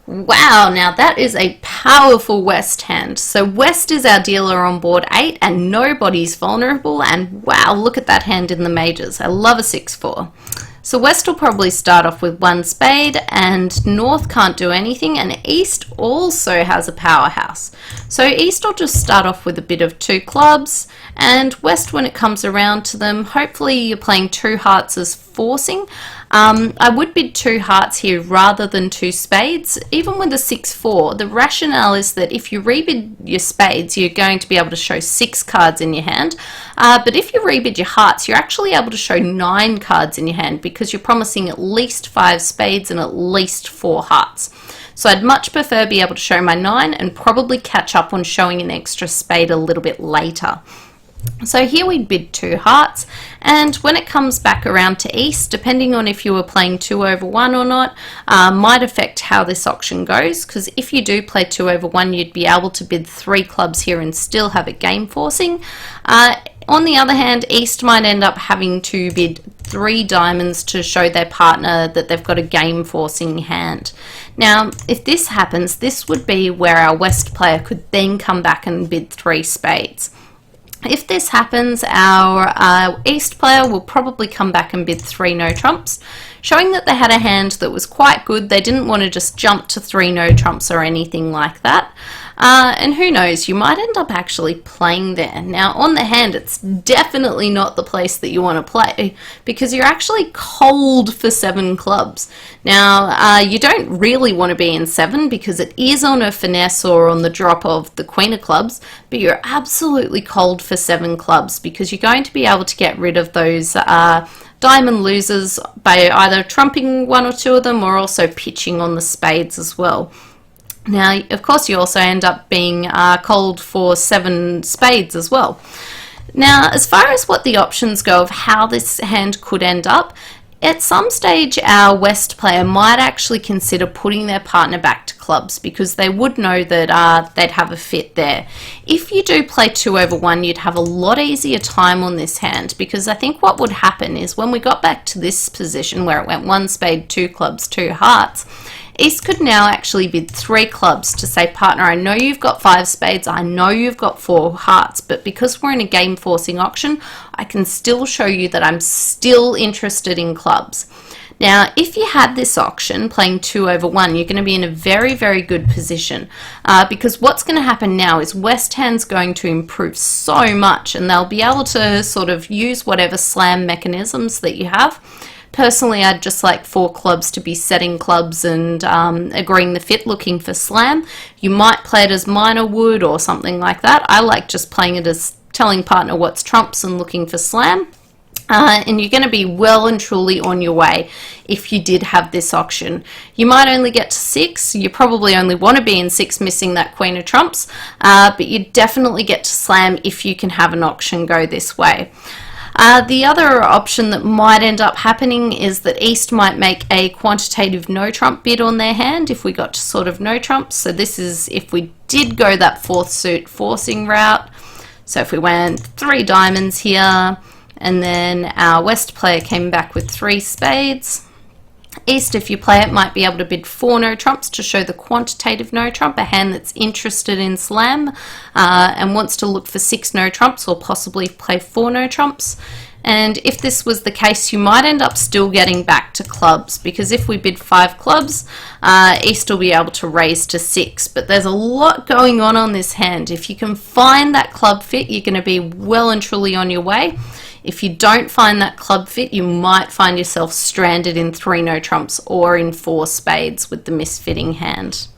Wow, now that is a powerful West hand. So West is our dealer on board 8 and nobody's vulnerable, and wow, look at that hand in the majors. I love a 6-4. So West will probably start off with 1 spade, and North can't do anything, and East also has a powerhouse. So East will just start off with a bit of 2 clubs, and West, when it comes around to them, hopefully you're playing 2 hearts as forcing. I would bid 2 hearts here rather than 2 spades. Even with a 6-4, the rationale is that if you rebid your spades, you're going to be able to show 6 cards in your hand. But if you rebid your hearts, you're actually able to show 9 cards in your hand because you're promising at least 5 spades and at least 4 hearts. So I'd much prefer be able to show my 9 and probably catch up on showing an extra spade a little bit later. So here we bid 2 hearts, and when it comes back around to East, depending on if you were playing 2/1 or not, might affect how this auction goes, because if you do play 2/1, you'd be able to bid 3 clubs here and still have it game forcing. On the other hand, East might end up having to bid 3 diamonds to show their partner that they've got a game forcing hand. Now, if this happens, this would be where our West player could then come back and bid 3 spades. If this happens, our East player will probably come back and bid 3 no trumps, showing that they had a hand that was quite good. They didn't want to just jump to 3 no trumps or anything like that. And who knows, you might end up actually playing there. Now, on the hand, it's definitely not the place that you want to play because you're actually cold for 7 clubs. Now, you don't really want to be in 7 because it is on a finesse or on the drop of the Queen of Clubs, but you're absolutely cold for 7 clubs because you're going to be able to get rid of those diamond losers by either trumping 1 or 2 of them or also pitching on the spades as well. Now, of course, you also end up being cold for 7 spades as well. Now, as far as what the options go of how this hand could end up, at some stage our West player might actually consider putting their partner back to clubs because they would know that they'd have a fit there. If you do play 2/1, you'd have a lot easier time on this hand because I think what would happen is when we got back to this position where it went 1 spade, 2 clubs, 2 hearts, East could now actually bid 3 clubs to say, partner, I know you've got 5 spades, I know you've got 4 hearts, but because we're in a game forcing auction, I can still show you that I'm still interested in clubs. Now, if you had this auction playing 2/1, you're going to be in a very, very good position because what's going to happen now is West hand's going to improve so much and they'll be able to sort of use whatever slam mechanisms that you have. Personally, I'd just like 4 clubs to be setting clubs and agreeing the fit, looking for slam. You might play it as minor wood or something like that. I like just playing it as telling partner what's trumps and looking for slam. And you're going to be well and truly on your way if you did have this auction. You might only get to 6. You probably only want to be in 6 missing that Queen of Trumps, but you definitely get to slam if you can have an auction go this way. The other option that might end up happening is that East might make a quantitative no trump bid on their hand if we got to sort of no trumps. So this is if we did go that 4th suit forcing route. So if we went 3 diamonds here and then our West player came back with 3 spades. East, if you play it, might be able to bid 4 no trumps to show the quantitative no trump, a hand that's interested in slam and wants to look for 6 no trumps or possibly play 4 no trumps. And if this was the case, you might end up still getting back to clubs because if we bid 5 clubs, East will be able to raise to 6. But there's a lot going on this hand. If you can find that club fit, you're going to be well and truly on your way. If you don't find that club fit, you might find yourself stranded in 3 no trumps or in 4 spades with the misfitting hand.